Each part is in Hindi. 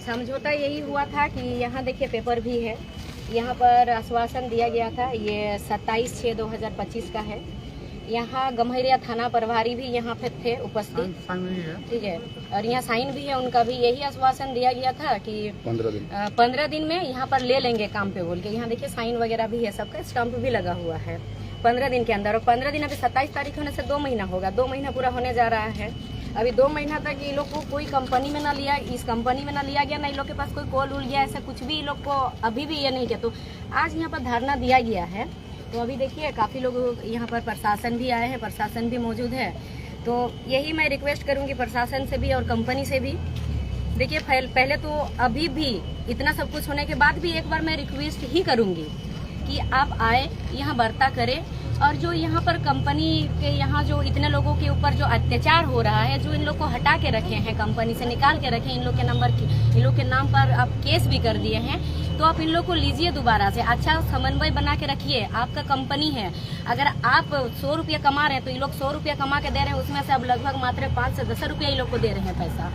समझौता यही हुआ था कि यहाँ देखिए पेपर भी है, यहाँ पर आश्वासन दिया गया था। ये 27/6/2025 का है। यहाँ गम्हरिया थाना प्रभारी भी यहाँ पे थे उपस्थित, ठीक है, और यहाँ साइन भी है उनका भी। यही आश्वासन दिया गया था कि 15 दिन में यहाँ पर ले लेंगे काम पे बोल के। यहाँ देखिए साइन वगैरह भी है, सबका स्टम्प भी लगा हुआ है 15 दिन के अंदर। और 15 दिन अभी 27 तारीख होने से 2 महीना होगा, 2 महीना पूरा होने जा रहा है। अभी 2 महीना तक ये लोग को कोई कंपनी में ना लिया, इस कंपनी में ना लिया गया, ना इन लोग के पास कोई कॉल उल गया, ऐसा कुछ भी इन लोग को अभी भी ये नहीं किया। तो आज यहाँ पर धरना दिया गया है। तो अभी देखिए काफ़ी लोग यहाँ पर प्रशासन भी आए हैं, प्रशासन भी मौजूद है। तो यही मैं रिक्वेस्ट करूँगी प्रशासन से भी और कंपनी से भी। देखिए पहले तो अभी भी इतना सब कुछ होने के बाद भी एक बार मैं रिक्वेस्ट ही करूँगी कि आप आए, यहाँ वार्ता करें। और जो यहाँ पर कंपनी के यहाँ जो इतने लोगों के ऊपर जो अत्याचार हो रहा है, जो इन लोग को हटा के रखे हैं, कंपनी से निकाल के रखे, इन लोग के इन लोग के नाम पर आप केस भी कर दिए हैं, तो आप इन लोग को लीजिए दोबारा से, अच्छा समन्वय बना के रखिए। आपका कंपनी है, अगर आप 100 रुपया कमा रहे हैं तो ये लोग 100 रुपया कमा के दे रहे हैं, उसमें से अब लगभग मात्र 5 से 10 रुपया ये लोग को दे रहे हैं पैसा।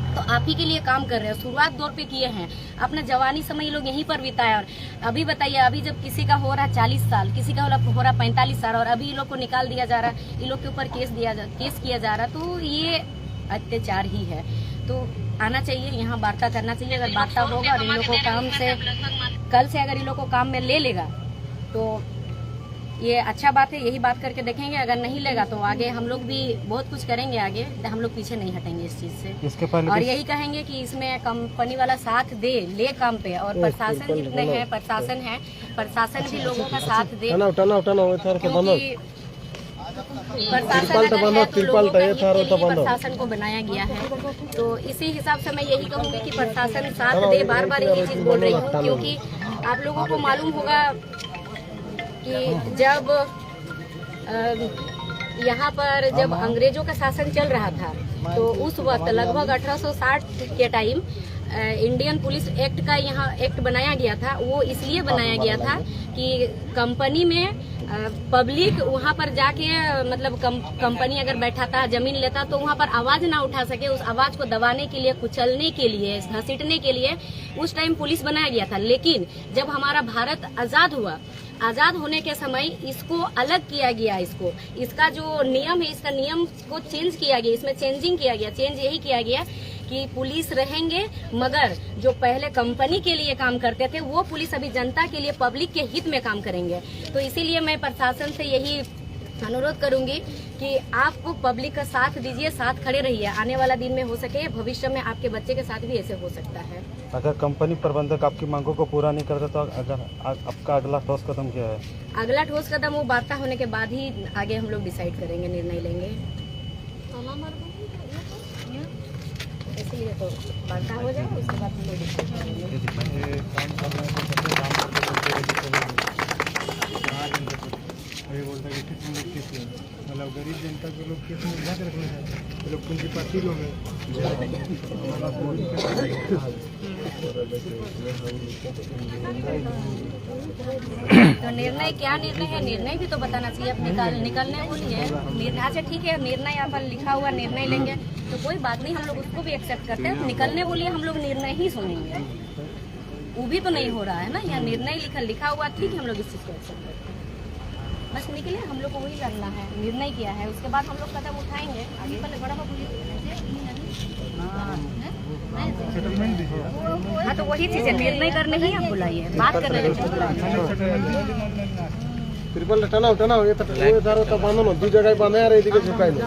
तो आप ही के लिए काम कर रहे हैं, शुरुआत दौर पे किए हैं, अपना जवानी समय ये लोग यहीं पर बिताया। और अभी बताइए, अभी जब किसी का हो रहा 40 साल, किसी का हो रहा 45 साल, और अभी ये लोग को निकाल दिया जा रहा है, ये लोग के ऊपर केस किया जा रहा है, तो ये अत्याचार ही है। तो आना चाहिए, यहाँ वार्ता करना चाहिए। अगर वार्ता होगा और इन लोग को काम से कल से अगर इन लोग को काम में ले लेगा तो ये अच्छा बात है। यही बात करके देखेंगे, अगर नहीं लेगा तो आगे हम लोग भी बहुत कुछ करेंगे, आगे हम लोग पीछे नहीं हटेंगे इस चीज से। और यही कहेंगे कि इसमें कंपनी वाला साथ ले काम पे, और प्रशासन जितने हैं, प्रशासन भी लोगों का साथ दे, क्योंकि प्रशासन को बनाया गया है। तो इसी हिसाब से मैं यही कहूँगी कि प्रशासन साथ दे। बार बार यही चीज बोल रही हूँ, क्योंकि आप लोगों को मालूम होगा कि जब यहाँ पर जब अंग्रेजों का शासन चल रहा था, तो उस वक्त लगभग 1860 के टाइम इंडियन पुलिस एक्ट का यहाँ एक्ट बनाया गया था। वो इसलिए बनाया गया था कि कंपनी में पब्लिक वहाँ पर जाके, मतलब कंपनी अगर बैठाता, जमीन लेता, तो वहाँ पर आवाज ना उठा सके। उस आवाज को दबाने के लिए, कुचलने के लिए, घसीटने के लिए उस टाइम पुलिस बनाया गया था। लेकिन जब हमारा भारत आजाद हुआ, आजाद होने के समय इसको अलग किया गया। इसका जो नियम है, इसका नियम को चेंज किया गया, इसमें चेंजिंग किया गया। चेंज यही किया गया कि पुलिस रहेंगे, मगर जो पहले कंपनी के लिए काम करते थे वो पुलिस अभी जनता के लिए, पब्लिक के हित में काम करेंगे। तो इसीलिए मैं प्रशासन से यही अनुरोध करूंगी कि आपको पब्लिक का साथ दीजिए, साथ खड़े रहिए। आने वाला दिन में हो सके, भविष्य में आपके बच्चे के साथ भी ऐसे हो सकता है। अगर कंपनी प्रबंधक आपकी मांगों को पूरा नहीं करता तो अगर आपका अगला ठोस कदम क्या है? अगला ठोस कदम वो वार्ता होने के बाद ही आगे हम लोग डिसाइड करेंगे, निर्णय लेंगे। इसलिए तो वार्ता हो जाए, उसके बाद हम लोग डिसाइड करेंगे। मतलब गरीब जनता के लोग केस में ध्यान रखना है, तो लोग पूंजीपति लोग हैं। तो निर्णय क्या निर्णय है, निर्णय भी तो बताना चाहिए। आप निकलने बोलिए निर्णय, अच्छा ठीक है, निर्णय यहाँ पर लिखा हुआ निर्णय लेंगे तो कोई बात नहीं, हम लोग उसको भी एक्सेप्ट करते हैं। निकलने बोलिए, हम लोग निर्णय ही सुनेंगे। वो भी तो नहीं हो रहा है ना, यहाँ निर्णय लिखा हुआ, ठीक है, हम लोग इस चीज को एक्सेप्ट करते हैं। बस निकले, हम लोग को वही करना है, निर्णय किया है, उसके बाद हम लोग कदम उठाएंगे आगे। पहले बड़ा हाँ, तो वही चीज है, निर्णय करने ही आप बुलाइए, बात करने त्रिपल टनाओ ये तो बांधो, दो जगह बांधे আর এইদিকে ঝুকাই না,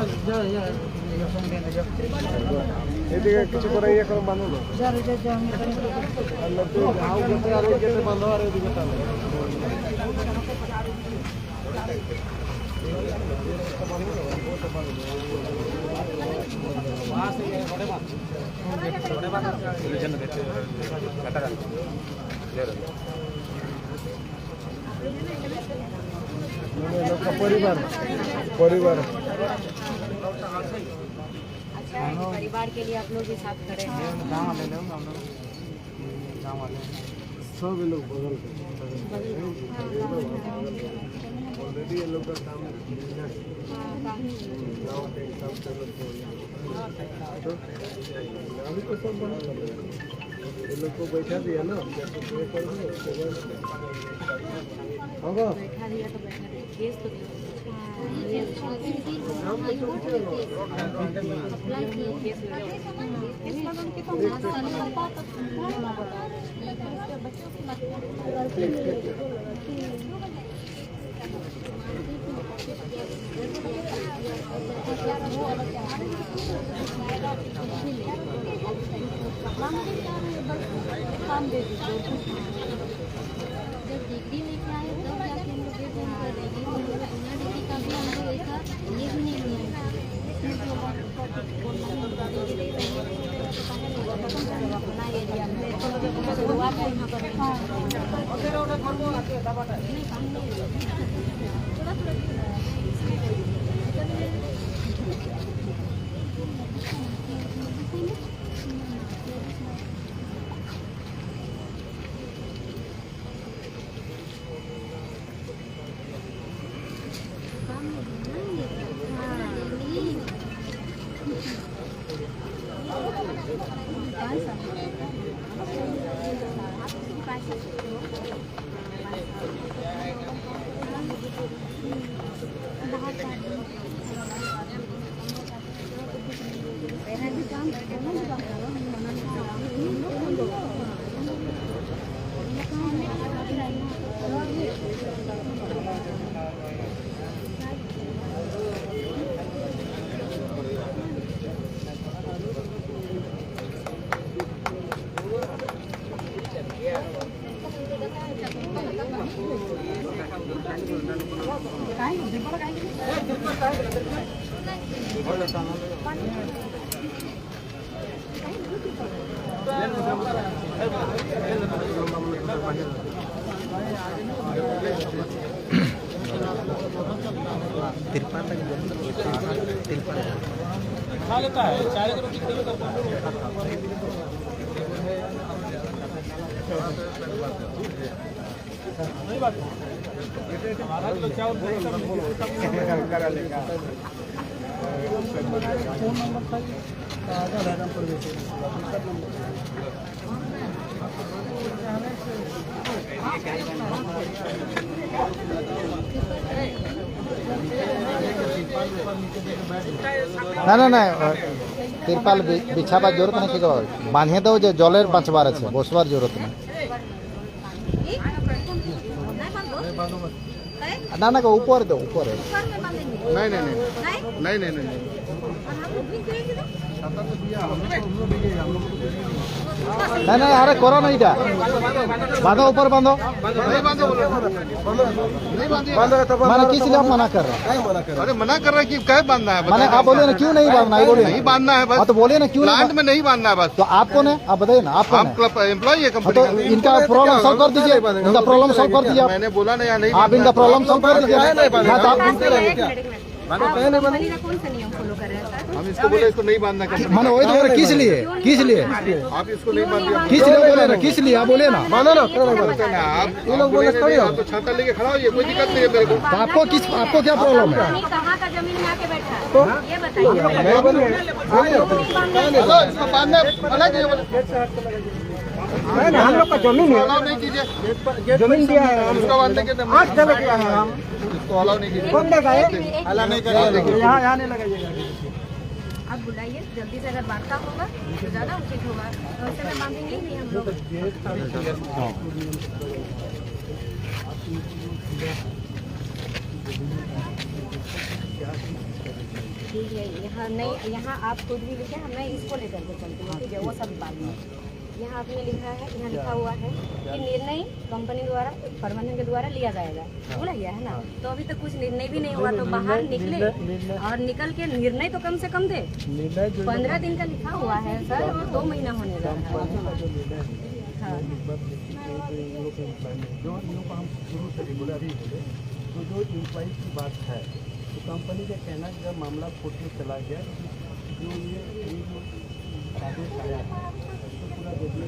এদিকে কিছু করে ইয়ে করে বাঁধো না, আর নতুন হাউ গেছে আর ওইদিকে বাঁধো আর এইদিকে টানো। परिवार अच्छा, परिवार के लिए आप लोग भी साथ खड़े हैं। सब लोग बगल ऑलरेडी ये लोग का काम बिजनेस गाँव के हिसाब से लोग तो अभी तो सब बना कर रहे हैं। ये लोग को बैठा दिया ना जैसे ये करोगे उसके बाद होगा बैठा दिया तो बैठा दिया केस तो काम दे दीजिए जब डिग्री लेके आए तब जाके हम लोग ये फोन कर देंगे बिना डिग्री का भी हमको ऐसा ये भी नहीं मिला अपना एरिया में शुरुआत है यहाँ पर खा लेता है चाय की रोटी खाइए करता नहीं बात हमारा तो चावल करा लेगा फोन नंबर था না না না তিরপাল বিছাবার জরুরত নেই ঠিক বাঁধিয়ে দাও যে জলের বাঁচবার আছে বসবার জরুরত নেই না না উপরে দাও উপরে नहीं नहीं नहीं नहीं नहीं नहीं না না আরে করো না এটা বাঁধো ऊपर बांधो नहीं बांधो नहीं बांधिए माने किस लिए आप मना कर रहे हैं अरे मना कर रहा है कि क्या बांधना है माने आप बोले ना क्यों नहीं बांधना है बोले नहीं बांधना है बस हाँ तो बोले ना क्यों प्लांट में नहीं बांधना है बस तो आप कौन है आप बताइए ना आप कौन हम है क्लब एम्प्लॉय है हाँ, कंपनी तो इनका प्रॉब्लम सॉल्व कर दीजिए इनका प्रॉब्लम सॉल्व कर दीजिए आप मैंने बोला ना यहाँ नहीं आप इनका प्रॉब्लम सॉल्व कर दीजिए हाँ, तो आप कंपनी का कौन सा नियम फॉलो कर रहे हैं सर? हम इसको बोले इसको नहीं बांधना कंपनी माने वही तो बोले किस लिए आप इसको नहीं बांधिए किस लिए बोले ना किस लिए आप बोले ना मानो ना आप ये लोग बोले तो छाता लेके खड़ा होइए कोई दिक्कत नहीं है मेरे को तो आपको क्या प्रॉब्लम है कंपनी कहाँ का जमीन में आके बैठा है ये बताइए हेलो इसको बांधना मना कीजिए बोले हम लोग का जमीन अलाउ नहीं कीजिए जमीन दिया है उसको बांधने के आज चले गया है हम इसको अलाउ नहीं कीजिए कौन देगा ये अलाउ नहीं करिए यहाँ नहीं लगाइएगा आप बुलाइए जल्दी से अगर वार्ता होगा तो ज़्यादा उचित होगा वैसे में बांधेंगे ही नहीं हम लोग ठीक है यहाँ नहीं यहाँ आप खुद भी लिखे हम नहीं इसको लेकर के चलते हैं ठीक है वो सब बात में यहाँ आपने लिखा है यहाँ लिखा हुआ है कि निर्णय कंपनी द्वारा प्रबंधन के द्वारा लिया जाएगा बोला गया है ना तो अभी तक कुछ निर्णय भी नहीं हुआ तो बाहर निकले और निकल के निर्णय तो कम से कम दे 15 दिन का लिखा हुआ है सर और 2 महीना होने जा रहा है हाँ जो हम शुरू से रेगुलर ही बोले तो जो इम्प्लॉय की बात है तो कंपनी का कहना है जब मामला कोर्ट में चला गया जो ये जो आदेश आया है तो पूरा देखिए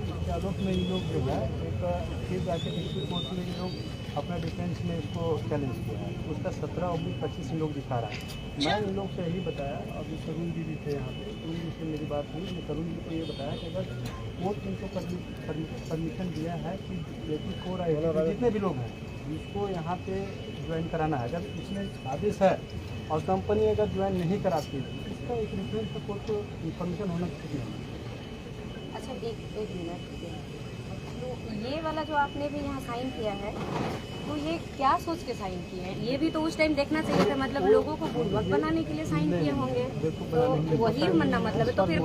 इसके आरोप में ये लोग जो है एक फिर जाके डिस्ट्रिक्ट कोर्ट में ये लोग अपना डिफेंस में इसको चैलेंज किया है। उसका 17/25 लोग दिखा रहा है। मैं इन लोग से यही बताया, अभी तरुण जी भी थे यहाँ पे, तरुण जी से मेरी बात हुई, मैं तरुण जी को ये बताया कि अगर कोर्ट इनको परमिशन दिया है कि 84 जितने भी लोग हैं इसको यहाँ पे ज्वाइन कराना है, अगर इसमें आदेश है और कंपनी अगर ज्वाइन नहीं कराती तो इसका एक रेफरेंस का कोर्ट को इन्फॉर्मेशन होना चाहिए। अच्छा एक मिनट, तो ये वाला जो आपने भी यहाँ साइन किया है तो ये क्या सोच के साइन किए हैं? ये भी तो उस टाइम देखना चाहिए था, मतलब लोगों को बुड़बक बनाने के लिए साइन किए होंगे, तो वही मन्ना मतलब है। तो फिर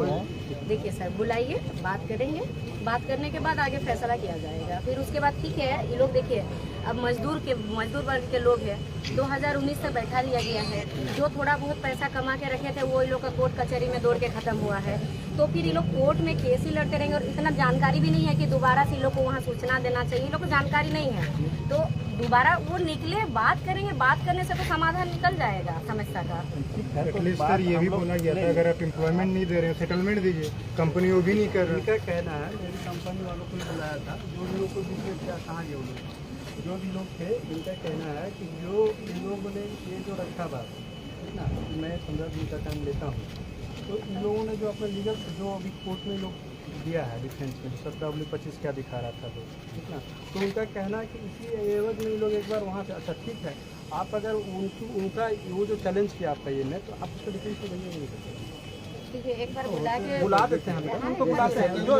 देखिए सर, बुलाइए, बात करेंगे, बात करने के बाद आगे फैसला किया जाएगा। फिर उसके बाद ठीक है, ये लोग देखिए अब मजदूर वर्ग के लोग हैं, 2019 से बैठा लिया गया है, जो थोड़ा बहुत पैसा कमा के रखे थे वो ये लोग का कोर्ट कचहरी में दौड़ के खत्म हुआ है। तो फिर ये लोग कोर्ट में केस ही लड़ते रहेंगे और इतना जानकारी भी नहीं है कि दोबारा से लोग को वहाँ सूचना देना चाहिए। लोग को जानकारी नहीं है, तो दोबारा वो निकले, बात करेंगे, बात करने से तो समाधान निकल जाएगा समस्या का। एटलीस्ट सर ये भी बोला गया था अगर आप एम्प्लॉयमेंट नहीं दे रहे हैं सेटलमेंट दीजिए, कंपनी वो भी नहीं कर रही। इनका कहना है, मेरी कंपनी वालों को बुलाया था, जो भी लोग को बीच क्या कहाँ गए लोग, जो भी लोग थे, इनका कहना है कि जो इन लोगों ने ये जो रखा बात ठीक ना, मैं 15 दिन का टाइम लेता हूँ, तो इन लोगों ने जो अपना लीगल जो अभी कोर्ट में लोग दिया है डिफेंस में 17/25 क्या दिखा रहा था लोग ठीक ना, तो उनका कहना है कि इसी एवज में लोग एक बार वहाँ से, अच्छा ठीक है, आप अगर उनका वो जो चैलेंज किया आपका ये ने, तो आप उसका डिफेंस तो नहीं कर सकते। ठीक है, एक बार बुला देते हैं, उनको बुलाते हैं, जो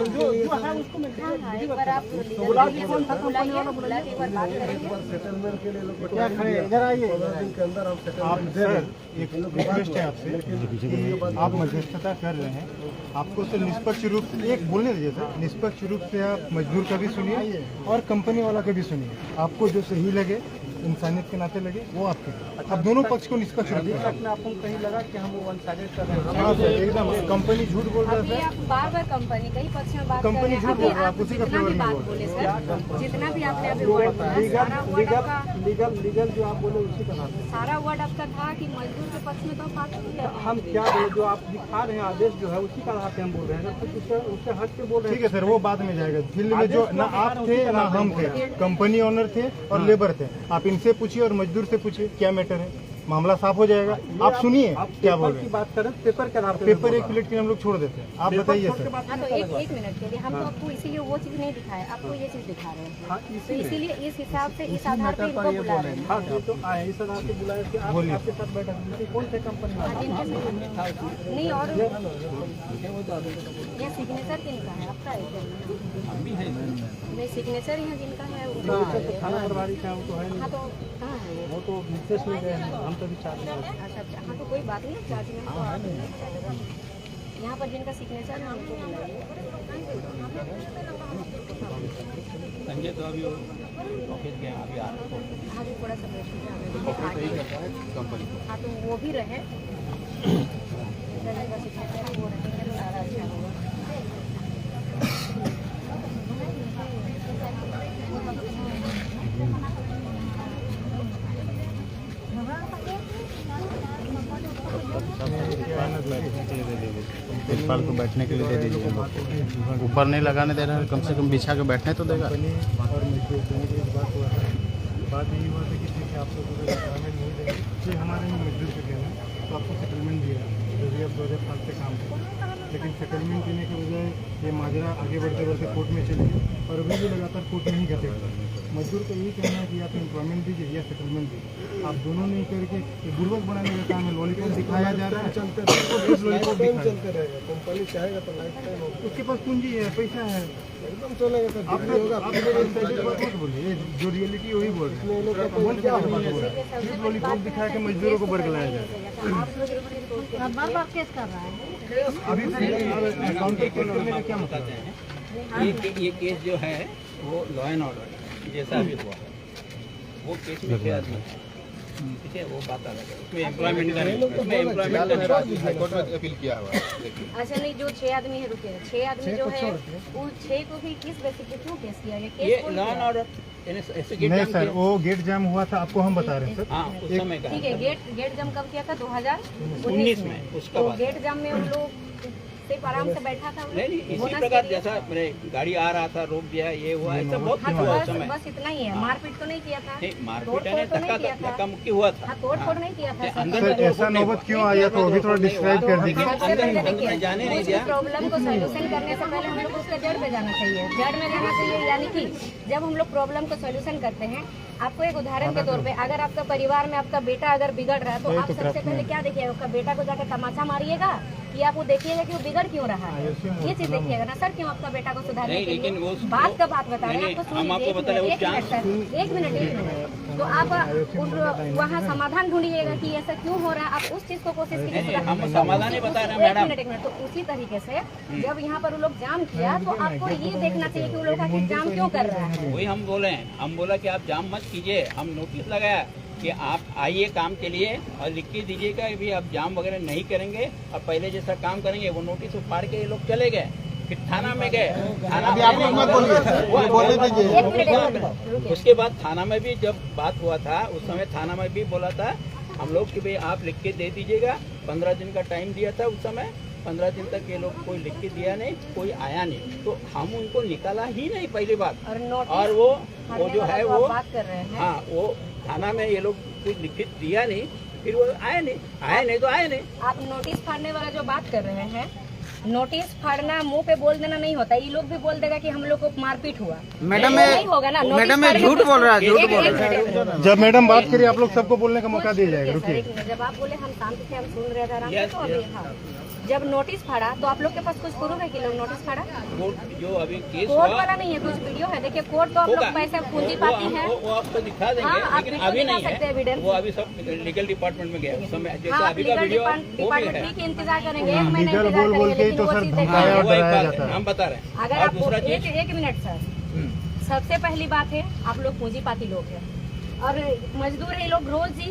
है उसको मैं एक बार आप बुला के कौन सा कंपनी वाला बुला के एक बार बात करेंगे। सेटलमेंट के लिए लोग क्या खड़े इधर आइए। 15 दिन के अंदर हम आप सेटलमेंट दे सर रहे हैं। एक रिक्वेस्ट है आपसे कि आप मध्यस्थता कर रहे हैं, आपको सर निष्पक्ष रूप से एक बोलने दीजिए सर, निष्पक्ष रूप से आप मजदूर का भी सुनिए और कंपनी वाला का भी सुनिए, आपको जो सही लगे इंसानियत के नाते लगे वो आपके, आप दोनों पक्ष को निष्पक्ष अभी रखिए। तक में आपको कहीं लगा कि हम वन साइडेड कर रहे हैं? हाँ सर एकदम, कंपनी झूठ बोल रहा अभी है आप बार कंपनी कई पक्ष में बात कंपनी कर झूठ रहे बोल रहा है, हैं। आप उसी का जितना भी फेवर में बात बोल बोले सर, जितना भी आपने अभी वर्ड बोला, सारा वर्ड आपका लीगल जो आप बोले उसी का बात है। सारा वर्ड आपका था कि मजदूर के पक्ष में तो बात नहीं कर रहे हैं। हम क्या बोले, जो आप दिखा रहे हैं आदेश जो है उसी का आधार पे हम बोल रहे हैं, कुछ उससे हट के बोल रहे ठीक है सर, वो बाद में जाएगा। फील्ड में जो ना आप थे ना हम थे, कंपनी ओनर थे और लेबर थे, आप इनसे पूछिए और मजदूर से पूछिए क्या मैटर है, मामला साफ हो जाएगा। आप सुनिए क्या बोल रहे हैं, बात करें पेपर के आधार पे, पेपर एक प्लेट के लिए हम लोग छोड़ देते हैं, आप बताइए सर। हाँ तो एक मिनट के लिए हम तो आपको इसीलिए वो चीज़ नहीं दिखाए, आपको ये चीज़ दिखा रहे हैं, हाँ तो इसीलिए इस हिसाब से इस आधार पे इनको बुला रहे हैं। हाँ तो आए इस आधार से बुलाए कि आप आपके साथ बैठक हुई, कौन से कंपनी हाँ, वाला? जिनके नहीं, और ये सिग्नेचर किनका है? आपका है क्या? नहीं, सिग्नेचर यहाँ जिनका है वो थाना प्रभारी का वो तो है हाँ नहीं, तो कहाँ है वो? वो तो विशेष में गए हैं, हम तो भी चार्ज में हैं। अच्छा अच्छा, हाँ तो कोई बात नहीं, चार्ज में तो आप यहाँ पर जिनका सिग्नेचर है उनको बुलाइए। संजय तो अभी ऑफिस गए, अभी आ रहे हैं। हाँ भी थोड़ा सा वेट कीजिए, हाँ तो वो भी रहे, जिनका सिग्नेचर है वो रहेंगे तो ज़्यादा अच्छा होगा। तिरपाल को बैठने के लिए दे दीजिए, ऊपर नहीं लगाने दे रहे हैं, कम से कम बिछा के बैठने तो देगा। कंपनी और मजदूर दोनों के बात हुआ है, बात यही हुआ था कि ठीक है आप लोग को सेटलमेंट नहीं देंगे, ये हमारे ही मजदूर के कहना है, तो आपको सेटलमेंट दिया है, जो भी आप 2005 से काम करें, लेकिन सेटलमेंट देने के बजाय ये माजरा आगे बढ़ते बढ़ते कोर्ट में चली गई और अभी भी लगातार कोर्ट नहीं करते। मजदूर को यही कहना है कि आप एम्प्लॉयमेंट दीजिए या सेटलमेंट दीजिए, आप दोनों नहीं करके बुर्बक बनाने का काम है। लॉलीपॉप दिखाया जा रहा है, चलते लॉलीपॉप चलते रहेगा, कंपनी चाहेगा तो लाइफ टाइम होगा, उसके पास पूंजी है, पैसा है, एकदम चलेगा सर, आप जितनी होगा आप बात मत बोलिए, जो रियलिटी वही बोल रहे हैं। मन क्या बात बोल रहे हैं, सिर्फ लॉलीपॉप दिखा के मजदूरों को बरगलाया जा रहा है। बार केस कर रहा है। अभी काउंटर करने का क्या मतलब है? ये केस जो है वो लॉ एंड ऑर्डर जैसा अभी हुआ है, वो केस में क्या आदमी है, ठीक है, वो बात अलग है, उसमें एम्प्लॉयमेंट का नहीं, उसमें एम्प्लॉयमेंट हाईकोर्ट में अपील किया हुआ है। अच्छा नहीं, जो 6 आदमी है, रुके 6 आदमी जो है वो 6 को भी किस बेसिस पे क्यों केस किया गया? ये केस कौन लॉ एंड किया? ऑर्डर ऐसे गेट नहीं जाम सर, किया। वो गेट जाम हुआ था, आपको हम बता रहे हैं सर। हाँ उस समय का ठीक है, गेट जम कब किया था? 2019 19 में, उसका तो बाद गेट जाम में उन लोग सिर्फ आराम से बैठा था। नहीं इसी प्रकार जैसा मैंने गाड़ी आ रहा था रोक दिया ये हुआ ऐसा बहुत हाँ, कुछ तो हुआ उस समय। बस इतना ही है, मारपीट तो नहीं किया था। नहीं मारपीट तोड़-फोड़ है तो नहीं किया था। धक्का मुक्की हुआ था। हाँ, तोड़-फोड़ नहीं किया था। अंदर सर ऐसा नौबत क्यों आया तो अभी थोड़ा डिस्क्राइब कर दीजिए। सबसे पहले देखिए, जाने नहीं उस दिया। प्रॉब्लम को सोल्यूशन करने से पहले हम लोग उसके जड़ पे जाना चाहिए। जड़ में जाना चाहिए यानी कि जब हम लोग प्रॉब्लम को सोल्यूशन करते हैं, आपको एक उदाहरण के तौर पे अगर आपका परिवार में आपका बेटा अगर बिगड़ रहा है तो आप सबसे पहले क्या देखिएगा, आपका बेटा को जाकर तमाचा मारिएगा या आप वो देखिएगा कि वो बिगड़ क्यों रहा है, ये चीज देखिएगा ना सर। क्यों आपका बेटा को सुधारने नहीं, के लेकिन लिए वो- बात का बात बता रहे हैं, नहीं, आपको हम आपको बता रहे हैं, वो सुनिए। एक मिनट। तो आप वहाँ समाधान ढूंढिएगा कि ऐसा क्यों हो रहा है, आप उस चीज को कोशिश कीजिए नहीं, सुधारने हम की। समाधान नहीं बता रहे हैं, एक मैडम। मिनट। तो उसी तरीके से जब यहाँ पर वो लोग जाम किया तो आपको ये देखना चाहिए कि वो लोग आखिर जाम क्यों कर रहा है। वही हम बोले हैं, हम बोला कि आप जाम मत कीजिए। हम नोटिस लगाया कि आप आइए काम के लिए और लिख के दीजिएगा कि भी आप जाम वगैरह नहीं करेंगे और पहले जैसा काम करेंगे। वो नोटिस फाड़ के ये लोग चले गए, फिर थाना में गए। थाना अभी आप लोग मत बोलिए, बोलने दीजिए। एक मिनट। उसके बाद थाना में भी जब बात हुआ था उस समय थाना में भी बोला था हम लोग कि भाई आप लिख के दे दीजिएगा। 15 दिन का टाइम दिया था उस समय। 15 दिन तक ये लोग कोई लिख के दिया नहीं, कोई आया नहीं, तो हम उनको निकाला ही नहीं पहली बात। और नोटिस और वो जो है आप वो बात कर रहे हैं। हाँ वो थाना में ये लोग कुछ लिखित दिया नहीं, फिर वो आए नहीं तो आए नहीं। आप नोटिस फाड़ने वाला जो बात कर रहे हैं, नोटिस फाड़ना मुंह पे बोल देना नहीं होता। ये लोग भी बोल देगा कि हम लोग को मारपीट हुआ। मैडम नहीं होगा ना। मैडम झूठ बोल रहा है, झूठ बोल रहा है। जब मैडम बात करिए आप लोग सबको बोलने का मौका दिया जाएगा। रुकिए। जब आप बोले हम शांति से हम सुन रहे थे आराम से, Yes, तो अभी हाँ जब नोटिस फाड़ा तो आप लोग के पास कुछ प्रूफ है कि लोग नोटिस फाड़ा? कोर्ट जो अभी केस कोर्ट हुआ वाला नहीं है, कुछ वीडियो है। देखिए कोर्ट तो आप लोग होगा। पैसा पूंजी पाती है। वो आपको दिखा देंगे, हाँ, आप लेकिन वीडियो अभी दिखा नहीं सकते हैं, है। evidence। वो अभी सब लीगल डिपार्टमेंट में गया उस समय जैसा हाँ, अभी का लीगल वीडियो वो भी डिपार्टमेंट है। ठीक है, इंतजार करेंगे। एक महीना लीगल इंतजार बोल करेंगे, के ही लेकिन तो वो सर चीज धमकाया देखिए। और वो एक डराया बात जाता है। हम बता रहे हैं। अगर और आप दूसरा चीज एक मिनट सर, सबसे पहली बात है आप लोग पूंजीपाती लोग हैं और मजदूर है। लोग रोजी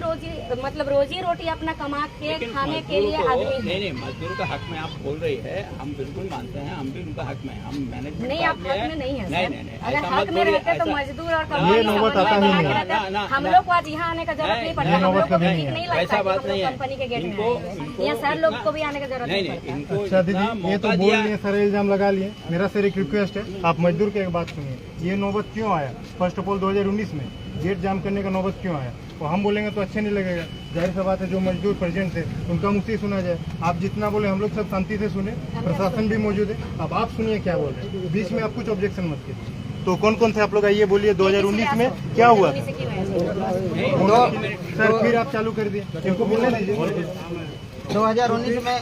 मतलब रोजी रोटी अपना कमा के लेकिन खाने के लिए मजदूरों को- आदमी है। नहीं मजदूरों का हक में आप बोल रही है, हम बिल्कुल मानते हैं, हम भी उनका हक में हैं। हम मैनेजमेंट नहीं, आप हक में नहीं है सर। नहीं अगर ऐसा हक मत में बोलिए, रहते तो ऐसा- मजदूर और ये कंपनी नौबत आता समन्वय ही बना के नहीं रहता। ना, हम ना। लोग को आज यहाँ आने का जरूरत नहीं पड़ता। ये हम नौबत लोग को कभी ठीक नहीं नहीं है। लगता ऐसा कि बात हम लोग नहीं है। कंपनी के गेट में इनको- आएंगे। इनको यहाँ सर लोग इतना- को भी आने का जरूरत नहीं नहीं पड़ता। इनको अच्छा इतना दीदी, ये तो मौका बोल दिया। लिए, सारे इल्जाम लगा लिए। मेरा सर एक रिक्वेस्ट है, आप मजदूर की एक बात सुनिए। ये नौबत क्यों आया? फर्स्ट ऑफ ऑल 2019 में गेट जाम करने का नौबत क्यों आया? और हम बोलेंगे तो अच्छे नहीं लगेगा। जाहिर सा बात है, जो मजदूर प्रेजेंट थे उनका मुझसे ही सुना जाए। आप जितना बोले हम लोग सब शांति से सुने, प्रशासन भी मौजूद है। अब आप सुनिए क्या बोल रहे हैं, बीच में आप कुछ ऑब्जेक्शन मत कीजिए। तो कौन कौन थे आप लोग, आइए बोलिए 2019 में क्या हुआ था? सर फिर आप चालू कर दिए, इनको बोलने दीजिए। 2019 में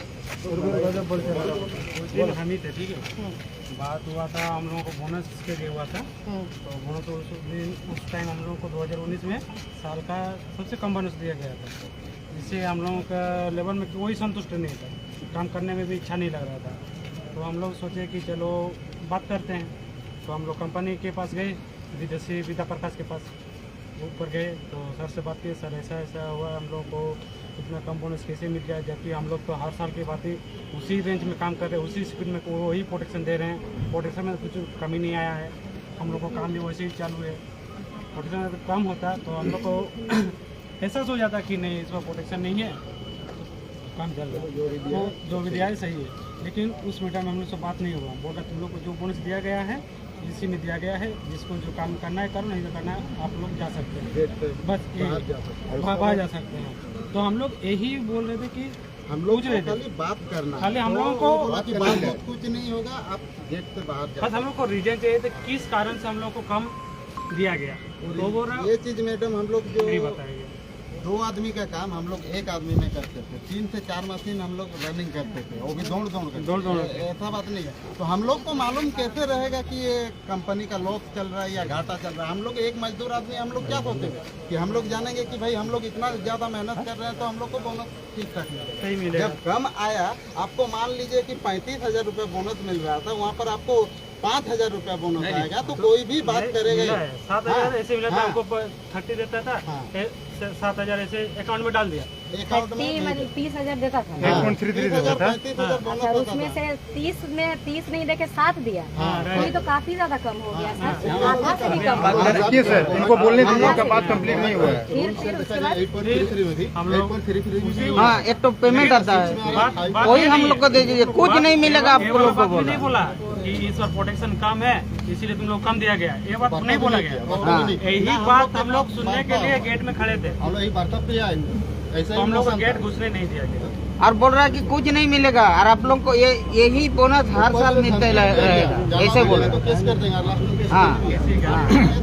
दिन हम ही थे, ठीक है। बात हुआ था हम लोगों को बोनस के लिए हुआ था। तो बोनस उस टाइम हम लोगों को 2019 में साल का सबसे कम बोनस दिया गया था, जिससे हम लोगों का लेवल में कोई संतुष्ट नहीं था, काम करने में भी इच्छा नहीं लग रहा था। तो हम लोग सोचे कि चलो बात करते हैं। तो हम लोग कंपनी के पास गए, विदेशी विद्या प्रकाश के पास ऊपर गए। तो सर से बात की, सर ऐसा ऐसा हुआ, हम लोग को इतना कम बोनस कैसे मिल गया, जबकि हम लोग तो हर साल की बात ही उसी रेंज में काम कर रहे हैं, उसी स्पीड में वही प्रोटेक्शन दे रहे हैं। प्रोटेक्शन में कुछ कमी नहीं आया है, हम लोग को काम भी वैसे ही चालू है। प्रोटेक्शन अगर कम होता तो हम लोग को एहसास हो जाता कि नहीं इसमें प्रोटेक्शन नहीं है, तो काम चल रहा है, तो जो भी दिया है सही है। लेकिन उस मीटर में हम लोग से बात नहीं हुआ। बोला तुम लोग को जो बोनस दिया गया है इसी में दिया गया है, जिसको जो काम करना है करो, नहीं तो करना है आप लोग जा सकते हैं, बस बाहर जा सकते हैं। तो हम लोग यही बोल रहे थे कि हम लोग पूछ रहे थे, खाली बात करना, खाली हम लोगों को बाकी बात कुछ नहीं होगा, आप गेट से बाहर बस हम लोग को रीजन चाहिए था किस कारण से हम लोग को कम दिया गया, तो वो रहा ये चीज मैडम हम लोग नहीं जो बताएंगे। 2 आदमी का काम हम लोग 1 आदमी में करते थे, 3 से 4 मशीन हम लोग रनिंग करते थे, वो भी दौड़ दौड़ कर। ऐसा बात नहीं है। तो हम लोग को मालूम कैसे रहेगा कि ये कंपनी का लॉस चल रहा है या घाटा चल रहा है? हम लोग एक मजदूर आदमी, हम लोग क्या सोचेंगे कि हम लोग जानेंगे कि भाई हम लोग इतना ज्यादा मेहनत कर रहे हैं तो हम लोग को बोनस ठीक ठाक सही मिलेगा। मिलेगा। जब कम आया, आपको मान लीजिए कि 35,000 रुपये बोनस मिल रहा था, वहाँ पर आपको 5,000 रुपया बोनस आएगा, तो कोई भी बात करेगा। 7,000 ऐसे मिला था, हाँ। हमको 30 देता था, हाँ। 7,000 ऐसे अकाउंट में डाल दिया, एक आउट में 30,000 देता था। 8.33 देता था। 35,000 बोनस अच्छा, होता उसमें था। से 30 नहीं देके 7 दिया, तो ये तो काफी ज्यादा कम हो गया सर, आधा से भी कम। देखिए सर, इनको बोलने दीजिए, इनका बात कंप्लीट नहीं हुआ है। फिर उसके बाद 8.33 में थी, 8.33 में हाँ, एक तो पेमेंट आता है, वही हम लोग को दे दीजिए, कुछ नहीं मिलेगा आप लोग को बोला। नहीं बोला कि इस बार प्रोटेक्शन कम है इसीलिए तुम लोग कम दिया गया, ये बात नहीं बोला गया। हाँ। यही बात हम लोग सुनने के लिए गेट में खड़े थे, हम लोग यही वार्ता पे आए, ऐसा तो हम लोग को ही गेट घुसने नहीं दिया गया। और बोल रहा है कि कुछ नहीं मिलेगा और आप लोग को यही बोनस हर साल मिलते रहेगा, ऐसे बोल तो रहे। केस कर देंगे लास्ट में। हाँ,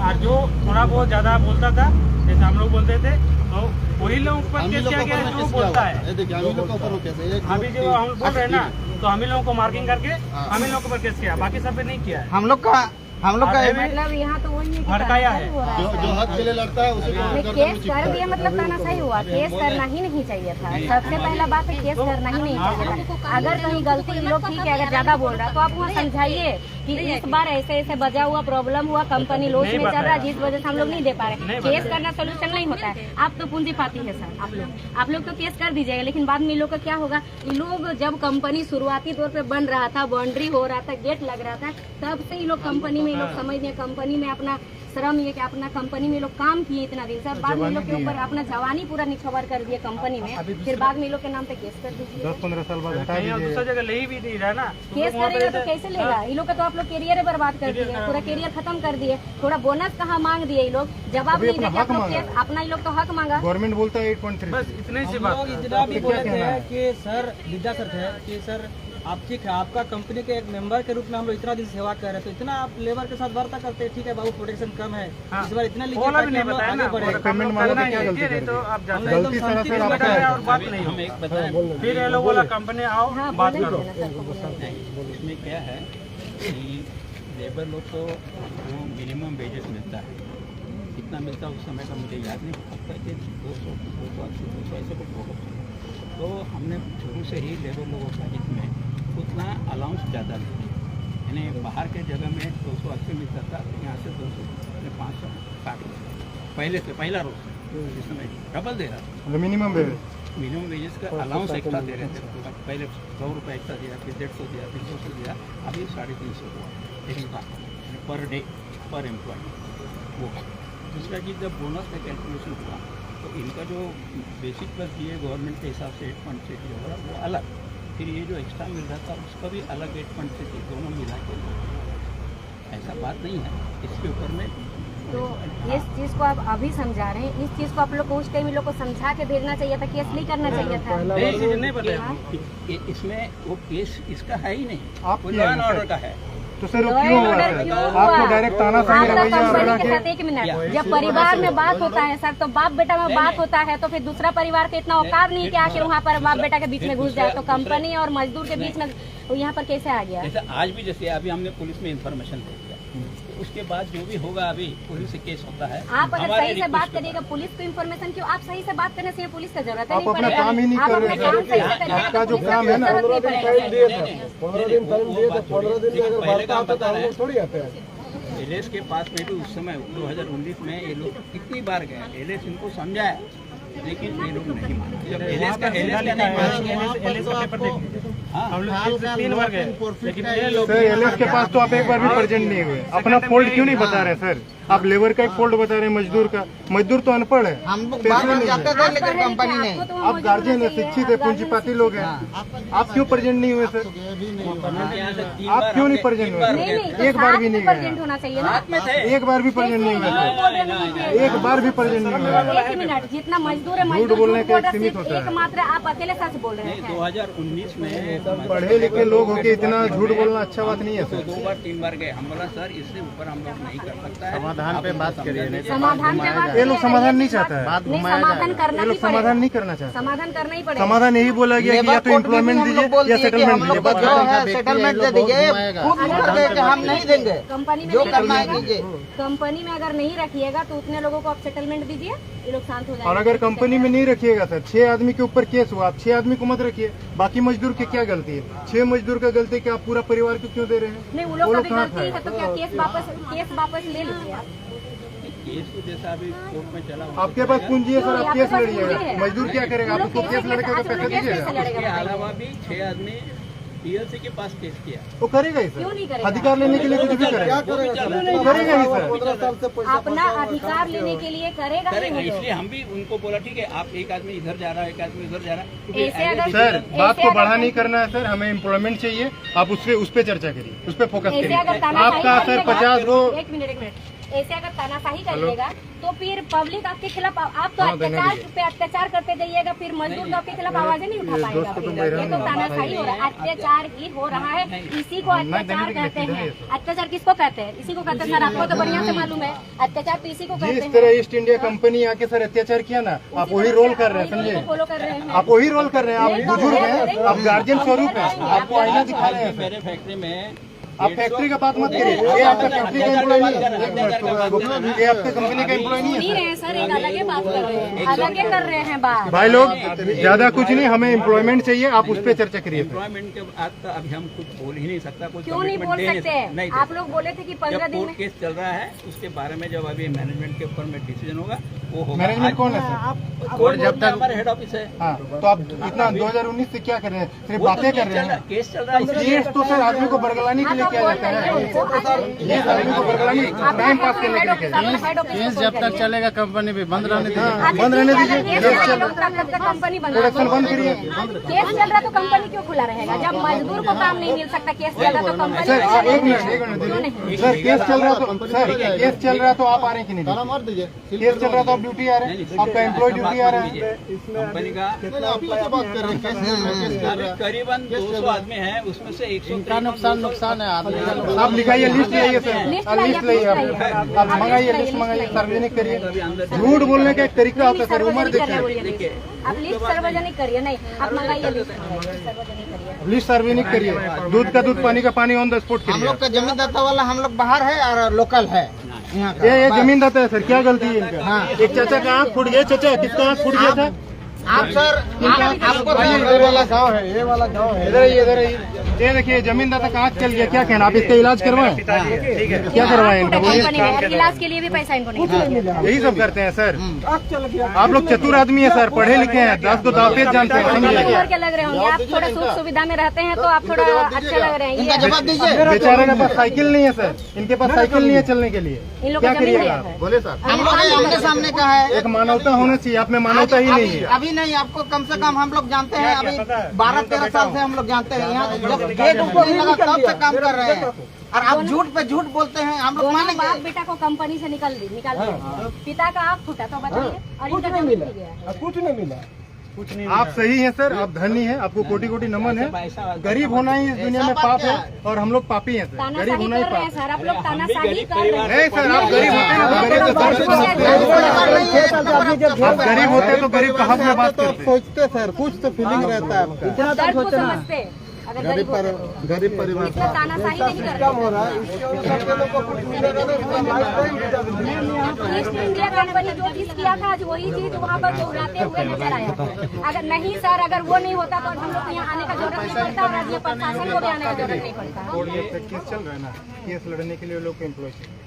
और जो थोड़ा बहुत ज्यादा बोलता था जैसे हम लोग बोलते थे, तो वही लोगों पर हम ही केस लोग किया को गया ऊपर जो केस बोलता किया है। हुआ देखिए हम ही लोग को ऊपर केस है। एक अभी जो हम बोल रहे हैं ना, तो हम ही लोगों को मार्किंग करके हम ही लोगों को पर केस किया, बाकी सब पे नहीं किया है। हम लोग का मतलब यहाँ तो वही है कि भड़काया है। तानाशाही हो रहा है। जो हक के लिए लड़ता है उसी को नहीं, गर्दन केस में चिपका कर दिया मतलब तानाशाही हुआ, केस करना ही नहीं चाहिए था। सबसे पहला बात है केस करना ही नहीं चाहिए था। अगर कहीं गलती ये लोग ठीक है, अगर ज्यादा बोल रहा है तो आप वहाँ समझाइए कि इस बार ऐसे ऐसे बजा हुआ प्रॉब्लम हुआ, कंपनी लॉस में चल रहा है, जिस वजह से हम लोग नहीं दे पा रहे। केस करना सोल्यूशन नहीं होता है। आप तो पूंजीपाती है सर, आप लोग तो केस कर दीजिएगा, लेकिन बाद में इन लोग का क्या होगा। ये लोग जब कंपनी शुरुआती तौर पे बन रहा था, बाउंड्री हो रहा था, गेट लग रहा था, तब से ये लोग कंपनी में, ये लोग समझिए कंपनी में अपना श्रम ये कि अपना कंपनी में लोग काम किए इतना दिन सर, बाद में इन लोग के ऊपर अपना जवानी पूरा निछावर कर दिया कंपनी में, फिर बाद में इन लोग के नाम पे केस कर दीजिए। 10-15 साल बाद हटा कहीं और दीजिए। दूसरी जगह ले ही भी नहीं रहा ना, केस करेगा तो कैसे लेगा? ये लोग का तो आप लोग कैरियर बर्बाद कर दिए, पूरा कैरियर खत्म कर दिए। थोड़ा बोनस कहाँ मांग दिए ये लोग, जवाब नहीं देके आप लोग केस अपना, ये लोग तो हक मांगा। गवर्नमेंट बोलता है 8.33। बस इतने सी बात है। इतना भी बोले क्या कहना थे है? कि सर विद्या सर थे कि सर आप ठीक है, आपका कंपनी के एक मेंबर के रूप में हम लोग इतना दिन सेवा कर रहे हैं, तो इतना आप लेबर के साथ वार्ता करते हैं, ठीक है बाबू प्रोटेक्शन कम है, हाँ। इस बार इतना लीजिए बोला भी ताकि नहीं हम लोग बताया आगे ना, बढ़े। पेमेंट मांगा तो क्या गलती नहीं कर तो दी? आप जाते गलती सरासर हैं, आपका है। और बात नहीं हम होगी। एक बताएं, फिर ये लोग बोला कंपनी आओ हाँ, बात बोले करो। थे ना सर को बोला। नहीं, इसमें क्या है कि लेबर लोग को वो मिनिमम वेजेस मिलता है, कितना मिलता है उस समय का मुझे याद नहीं, लगता है कि 200 ऐसे कुछ होगा। तो हमने शुरू से ही लेबर लोगों का इसमें उतना अलाउंस ज़्यादा नहीं, यानी बाहर के जगह में 280 मिलता था, यहाँ से 560 पहले से पहला रोज इस समय डबल दे रहा था। Minimum wage. मिनिमम वेजेस का अलाउंस एक्स्ट्रा दे रहे थे, पहले 100 रुपये एक्स्ट्रा दिया, फिर 150 दिया, फिर 200 दिया, अभी 350 हुआ एक पर डे पर एम्प्लॉय वो। दूसरा कि जब बोनस का कैलकुलेशन हुआ तो इनका जो बेसिक प्लस दिए गवर्नमेंट के हिसाब से 8.6 होगा वो अलग, फिर ये जो एक्स्ट्रा मिल रहा था उसका भी अलग 8.6, दोनों मिला के ऐसा बात नहीं है। इसके ऊपर में तो इस चीज को आप अभी समझा रहे हैं, इस चीज को आप लोग को उस टाइम लोग को समझा के भेजना चाहिए था, केस नहीं करना चाहिए था। नहीं बताया। इसमें वो केस इसका है ही नहीं, आप वो किया लॉ है एंड सर। ऑर्डर का है। तो सर वो लॉ क्यों एंड हुआ ऑर्डर सर? क्यों आपको हुआ? डायरेक्ट तानाशाही आपका रवैया कंपनी बना के के साथ एक मिनट, जब परिवार में बात होता है सर, तो बाप बेटा में बात होता है, तो फिर दूसरा परिवार के इतना औकात नहीं कि आके वहाँ पर बाप बेटा के बीच में घुस जाए, तो कंपनी और मजदूर के बीच में यहाँ पर कैसे आ गया? जैसे आज भी, जैसे अभी हमने पुलिस में इंफॉर्मेशन दे दिया, उसके बाद जो भी होगा अभी पुलिस से केस होता है। आप अगर हमारे सही से request बात के करिएगा, पुलिस को इन्फॉर्मेशन क्यों? आप सही से बात करने से पुलिस का जरूरत है आप नहीं अपना पड़ेगा। काम ही नहीं आप कर अपना रहे काम हैं। सही से करिएगा, आपका जो पुलिस का काम है ना, जरूरत नहीं 15 दिन पड़ेगा। टाइम दिए थे, 15 दिन टाइम दिए थे, 15 दिन में अगर पहले वार्ता का आता तो बता हम रहे लोग थोड़ी आते हैं। एलएस के पास में भी उस समय 2019 में ये लोग कितनी बार गए, एलएस इनको समझाया, लेकिन ये लोग नहीं माने। जब एलएस का नहीं मानेंगे, एलएस का पेपर देख लीजिए, हाँ, हम लोग 3 बार गए, लेकिन ये लोग सर एलएस के पास तो आप एक बार भी प्रेजेंट नहीं हुए। अपना फॉल्ट क्यों नहीं बता रहे सर? आप लेबर का एक फॉल्ट बता रहे हैं, मजदूर का। मजदूर तो अनपढ़ है, हम लोग पैसे बात नहीं जाते है। थे लेकिन कंपनी ने। आपको तो आप मौजूद गार्जियन है, होना चाहिए, शिक्षित है, आप गार्जियन पूंजीपाती लोग हैं, आप क्यों प्रेजेंट नहीं हुए सर? यहाँ से 3 आप बार क्यों नहीं हमने- प्रेजेंट 3 बार हुए? नहीं नहीं, तो एक बार साथ भी में नहीं गए। प्रेजेंट होना चाहिए ना। साथ में थे। एक बार भी प्रेजेंट नहीं हुए सर। एक बार भी प्रेजेंट नहीं हुए। एक मिनट, जितना मजदूर है झूठ मजदूर बोलने झूठ का बोल एक रहा, सीमित सिर्फ होता है। एकमात्र आप अकेले सच बोल रहे नहीं, हैं। 2019 में पढ़े लिखे लोग होके इतना झूठ बोलना अच्छा बात नहीं है तो सर। 2 बार 3 बार गए, हम बोला सर इससे ऊपर हम लोग नहीं कर सकता है। समाधान पे बात करिए, नहीं समाधान के बाद ये लोग समाधान नहीं चाहता है। नहीं, समाधान करना ये लोग ही पड़ेगा। समाधान नहीं करना चाहते। समाधान करना ही पड़ेगा। समाधान यही बोला गया कि या तो एम्प्लॉयमेंट दीजिए या सेटलमेंट हम लोग को दीजिए। जो है सेटलमेंट दे दीजिए, खुद कर दे कि हम नहीं देंगे, कंपनी में जो नहीं करना है रखिएगा, कीजिए। कंपनी में अगर नहीं रखिएगा तो उतने लोगों को आप सेटलमेंट दीजिए, ये लोग शांत हो जाएंगे। और अगर कंपनी में नहीं रखिएगा सर, 6 आदमी के ऊपर केस हुआ, आप 6 आदमी को मत रखिए। बाकी मजदूर की क्या गलती है? 6 मजदूर का गलती है कि आप पूरा परिवार को क्यों दे रहे हैं? नहीं, वो लोग का भी कहाँ गलती है, तो क्या केस वापस ले लीजिए आप। केस तो जैसा अभी कोर्ट में चला हुआ आपके पास पूंजी है सर, आप केस लड़िएगा। है। मजदूर क्या करेगा? आप उसको केस लड़के को पैसे दीजिएगा। इसके अलावा भी 6 आदमी पीएलसी के पास केस किया। वो करेगा ही क्यों नहीं सर, करेगा? अधिकार लेने के लिए कुछ भी करेगा। वो भी चल रहा है। वो करेगा ही सर। 15 साल से पैसा अपना अधिकार लेने के लिए करेगा ही करेगा, वो लोग। इसलिए हम भी उनको बोला ठीक है, आप एक आदमी इधर जा रहा है, एक आदमी उधर जा रहा है, क्योंकि ऐसे अगर सर बात ऐसे को अगर- बढ़ा नहीं करना है सर, हमें एम्प्लॉयमेंट चाहिए। आप उस पे चर्चा करिए, उस पे फोकस ऐसे करिए। अगर तानाशाही आपका सर करिएगा- 50 गो एक मिनट ऐसे अगर तानाशाही करिएगा तो फिर पब्लिक आपके खिलाफ, आप तो अत्याचार पे अत्याचार करते जाइएगा, फिर मजदूर तो आपके खिलाफ आवाजें नहीं उठा पाएगा। ये तो तानाशाही हो रहा है, अत्याचार ही हो रहा है। इसी को अत्याचार कहते हैं। अत्याचार किसको कहते हैं? इसी को कहते हैं सर, आपको तो बढ़िया से मालूम है। अत्याचार तो इसी को कहते जिस हैं। तरह ईस्ट इंडिया कंपनी आके सर अत्याचार किया ना, आप वही रोल कर रहे हैं, समझे? फॉलो कर रहे हैं। आप वही रोल कर रहे हैं। आप बुजुर्ग हैं, आप गार्जियन स्वरूप है, आपको आईना दिखा रहे हैं सर। मेरे फैक्ट्री में आप फैक्ट्री का बात मत करिए, ये आपका फैक्ट्री का एम्प्लॉय नहीं है, ये आपके कंपनी का एम्प्लॉय नहीं नहीं है रहे सर, एक अलग ही बात कर रहे हैं, अलग ही कर रहे हैं बात। भाई लोग। ज्यादा कुछ नहीं, हमें एम्प्लॉयमेंट चाहिए, आप उस पर चर्चा करिए सर। एम्प्लॉयमेंट के बाद तो अभी हम कुछ बोल ही नहीं सकता, कुछ क्यों नहीं बोल commitment दे सकते? नहीं आप लोग बोले थे कि 15 जब दिन कोर्ट में केस चल रहा है उसके बारे में जब अभी मैनेजमेंट के ऊपर में डिसीजन होगा वो होगा। मैनेजमेंट कौन है सर? कोर्ट जब तक हमारे हेड ऑफिस है। हाँ, तो आप इतना 2019 से क्या कर रहे हैं? सिर्फ बातें कर रहे हैं। केस चल रहा है इसलिए- केस तो सर आदमी को बरगलाने के लिए किया जाता है। ये आदमी को बरगलाने, टाइम पास करने के लिए किया जाता है। केस जब तक चलेगा कंपनी भी बंद रहने हाँ, बंद रहने दीजिए। कंपनी बंद प्रोडक्शन बंद करिए। केस चल रहा तो कंपनी क्यों खुला रहेगा? जब मजदूर को काम नहीं मिल सकता, केस चल रहा तो कंपनी सर एक मिनट क्यों नहीं? सर केस चल रहा तो सर केस चल रहा तो आप आ रहे हैं कि नहीं? मार दीजिए। केस चल रहा तो आप ड्यूटी आ रहे हैं, आपका एम्प्लॉय ड्यूटी आ रहा है। कंपनी का आप लोग से बात कर रहे हैं, केस चल रहा है। करीबन 200 आदमी हैं, उसमें से 100 नुकसान है आदमी का नुकसान। आप लिखाइए, लिस्ट लाइए सर, लिस्ट लिस्ट लाइए आप मंगाइए, लिस्ट मंगाइए, सार्वजनिक करिए। झूठ बोलने का एक तरीका होता है सर, उम्र देखिए। आप लिस्ट सार्वजनिक करिए, नहीं आप मंगाइए, लिस्ट सार्वजनिक करिए। लिस्ट सार्वजनिक करिए, दूध का दूध, पानी का पानी, ऑन द स्पॉट हम करिए। लोग का जमीनदाता वाला हम लोग बाहर है और लोकल है यहाँ का। ये जमीनदाता है सर, क्या गलती है इनका? हाँ। एक चाचा का आँख फूट गया। चाचा किसका आँख फूट गया था? आप सर आपको ये वाला गाँव है, ये वाला गाँव है। इधर आइए, इधर आइए। ये देखिए जमीनदाता का आँख चल गया, क्या कहना? आप इसका इलाज करवाएं? क्या करवाएं इनका? बोलिए। इलाज के लिए भी पैसा इनको नहीं मिला। यही सब करते हैं सर। आप लोग चतुर आदमी है सर, पढ़े लिखे हैं, 10 को दाफेज जानते हैं, समझिए। और क्या लग रहे होंगे आप? थोड़ा सुख सुविधा में रहते हैं तो आप थोड़ा अच्छा लग रहे हैं। इनका ये जवाब दीजिए। बेचारे के पास साइकिल नहीं है सर, इनके पास साइकिल नहीं है चलने के लिए। इन लोग क्या को जमीन करिएगा दिया आप? है। बोले सर। हम लोग आमने सामने का है। एक मानवता होना चाहिए, आप में मानवता ही नहीं है। अभी नहीं, आपको कम से कम हम लोग जानते हैं, अभी 12-13 साल से हम लोग जानते हैं। यहाँ जब गेट उनको नहीं लगा तब से काम कर रहे हैं, और आप झूठ पे झूठ बोलते हैं, हम लोग दोनों मानेंगे। बाप बेटा को कंपनी से निकाल दिया। पिता का आँख फूटा तो बताइए, और इनका जमीन भी गया। कुछ नहीं मिला। आप सही हैं सर, आप धनी हैं, आपको कोटि कोटि नमन है। गरीब होना ही इस दुनिया में पाप है, और हम लोग पापी हैं सर। गरीब तानाशाही होना ही कर रहे हैं पाप सर, आप लोग तानाशाही कर रहे हैं। नहीं सर, आप गरीब होते हैं तो गरीब को दर्द समझते हैं। आप गरीब होते हैं तो गरीब का हक में बात करते हैं। सोचते सर, कुछ तो फीलिंग रहता है आपका। दर्द को समझते अगर गरीब होते तो। गरीब परिवार इसमें तानाशाही नहीं कर कम रहे। हो रहा है, इसके अनुसार के लोग को कुछ मिलेगा नहीं, पूरा life time east India company जो चीज किया था, आज वही चीज वहाँ पर दोहराते हुए नजर आया। अगर नहीं सर, अगर वो नहीं होता तो हम लोग को यहाँ आने का जरूरत नहीं पड़ता, और राज्य प्रशासन को भी आने का जरूरत नहीं पड़ता। और ये केस चल रहा है ना, केस लड़ने के लिए लोग को एम्प्लॉय चाहिए।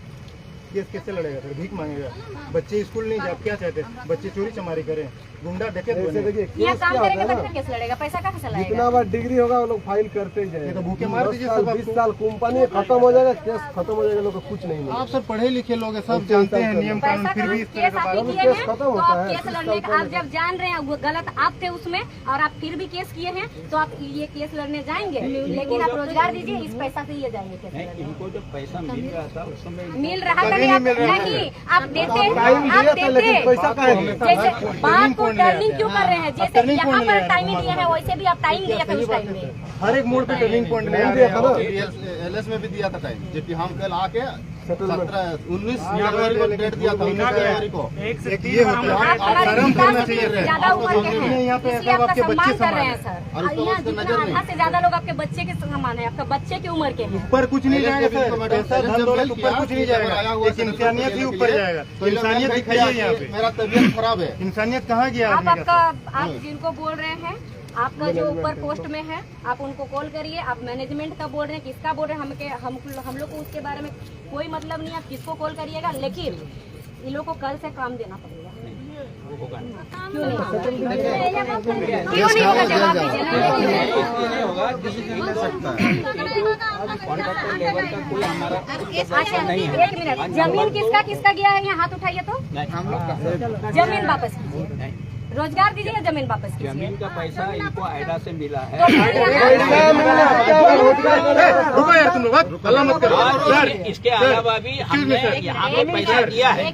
केस कैसे लड़ेगा सर? भीख मांगेगा? बच्चे स्कूल नहीं जाते, क्या चाहते हैं? बच्चे चोरी चमारी करें, गुंडा डकैत बने। देखिए यहाँ केस काम क्या करेंगे होता तो है फिर कैसे लड़ेगा? पैसा कहाँ से ना, लाएगा? जितना बार डिग्री होगा वो लोग फाइल करते ही ये जाएंगे। तो भूखे मार दीजिए 10 साल, सब आपको। 20 साल कंपनी खत्म हो जाएगा, केस खत्म हो जाएगा, लोग को कुछ नहीं मिलेगा। आप सर पढ़े लिखे लोग हैं, सब जानते हैं नियम कानून, पैसा फिर भी कहाँ? इस तरह केस का आप बात। ही किए केस हैं खत्म तो होता आप है, केस 25 लड़ने साल आप जब जान रहे हैं वो गलत आप थे उसमें, और आप फिर भी केस किए हैं तो आप ये केस लड़ने जाएंगे। लेकिन आप रोजगार दीजिए, इस पैसा से ये जाएंगे केस नहीं, लड़ने। इनको जब पैसा मिल रहा था उस समय मिल रहा था कभी नहीं, नहीं आप मिल रहा था। नहीं आप देते, टाइम आप दिया था, लेकिन देते। पैसा कहाँ है? जैसे बात को टर्निंग क्यों कर रहे हैं? जैसे turning यहाँ point पर ले टाइमिंग दिया है, वैसे भी आप टाइम दिया था उस टाइम में। हर एक मोड़ पे टर्निंग पॉइंट ले आ रहे दिया था ना। हैं। एलएस में भी दिया था टाइम, जबकि हम कल आके 19 जनवरी को डेट दिया था, 19 जनवरी को। एक ये होता है, आप हमारे शर्म विकास करना से चाहिए सर। ज्यादा उम्र के हैं, यहाँ पे इसलिए सब आपका आपके बच्चे सम्मान कर रहे हैं समान सर। और इसको यहाँ उसका जितना नजर नहीं। आधा से ज्यादा लोग आपके बच्चे के समान है, आपका बच्चे की उम्र के हैं। ऊपर कुछ नहीं जाएगा सर, मैडम, पैसा धन दौलत ऊपर कुछ नहीं जाएगा, एक इंसानियत ही ऊपर जाएगा। तो इंसानियत दिखाइए यहाँ पे। मेरा तबीयत खराब है। इंसानियत कहाँ गया आप आदमी का? आप जिनको बोल रहे हैं, आपका जो ऊपर पोस्ट में है, आप उनको कॉल करिए। आप मैनेजमेंट का बोल रहे हैं, किसका बोल रहे हैं, हम लोग को उसके बारे में कोई मतलब नहीं है, आप किसको कॉल करिएगा। लेकिन इन लोग को कल से काम देना पड़ेगा। होगा नहीं। क्यों नहीं होगा? क्यों नहीं होगा? जवाब दीजिए ना। नहीं होगा, कॉन्ट्रैक्टर लेवल का कोई हमारा अच्छा एक मिनट, जमीन किसका किसका गया है? यहाँ हाथ उठाइए तो हम लोग का जमीन वापस कीजिए, रोजगार दीजिए, जमीन वापस कीजिए। जमीन का पैसा इनको आयडा से मिला है। और इसके अलावा भी हमने यहाँ पे पैसा दिया है।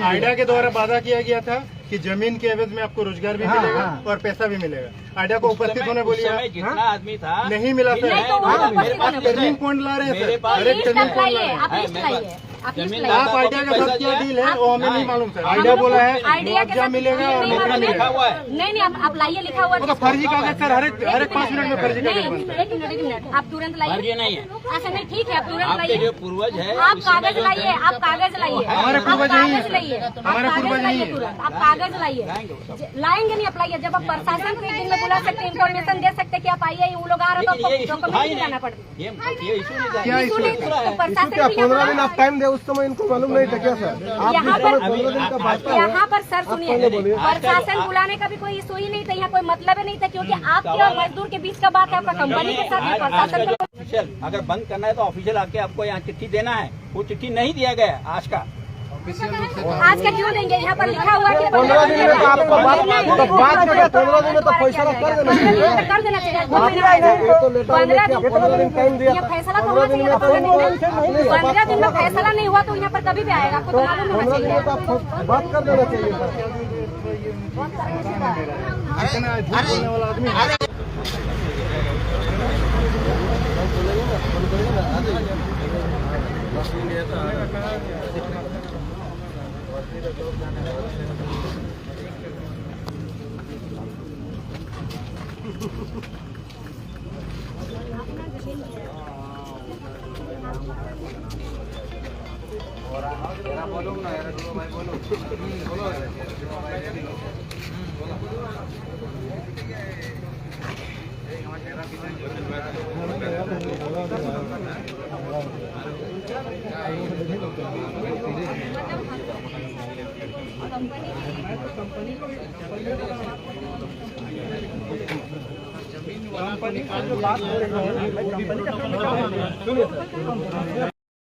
आइडिया के द्वारा वादा किया गया था कि जमीन के एवज में आपको रोजगार भी मिलेगा और पैसा भी मिलेगा। आइडिया को उपस्थित होने बोलिए। जितना आदमी था नहीं मिला सर। आप टर्निंग पॉइंट ला रहे हैं सर, हर एक टर्निंग पॉइंट ला रहे हैं। जमीन आप आइडिया का साथ क्या डील है वो हमें नहीं मालूम सर। आइडिया बोला है मुआवजा मिलेगा और नौकरी मिलेगा। नहीं आप लाइए, लिखा हुआ। वो तो फर्जी कागज सर, हर एक 5 मिनट में फर्जी कागज बनता है। एक मिनट आप तुरंत लाइए। फर्जी नहीं है। अच्छा नहीं ठीक है, आप तुरंत आपके लाइए। जो पूर्वज है आप कागज लाइए, आप कागज लाइए। हमारे पूर्वज नहीं है। लाइए, हमारे पूर्वज नहीं है। तुरंत आप कागज लाइए। लाएंगे नहीं, आप लाइए। जब आप प्रशासन को एक दिन में बुला सकते, इन्फॉर्मेशन दे सकते कि आप आइए, वो लोग आ रहे तो डॉक्यूमेंट जाना पड़ता। ये इशू नहीं क्या इशू नहीं, तो प्रशासन 15 दिन आप टाइम दे, उस समय इनको मालूम नहीं था क्या सर? आप यहाँ इस समय 15 दिन का बात पर यहाँ पर सर सुनिए, प्रशासन बुलाने का भी कोई इशू ही नहीं था, यहाँ कोई मतलब ही नहीं था, क्योंकि आपके और मजदूर के बीच का बात है, आपका कंपनी के साथ प्रशासन का। ऑफिशियल अगर बंद करना है तो ऑफिशियल आके आपको यहाँ चिट्ठी देना है। वो चिट्ठी नहीं दिया गया आज का। आज का क्यों देंगे? यहाँ पर लिखा हुआ कि 15 दिन में तो आपको बात करके 15 दिन में तो फैसला कर देना चाहिए। कर देना चाहिए। ये तो लेटर में क्या 15 दिन टाइम दिया ये था। फैसला तो होना चाहिए। 15 दिन में फैसला नहीं हुआ तो यहाँ पर कभी भी आएगा, आपको तो मालूम होना 15 दिन में तो चाहिए। आपको बात कर देना चाहिए सर। कंपनी का जो बात हो रही है, कंपनी का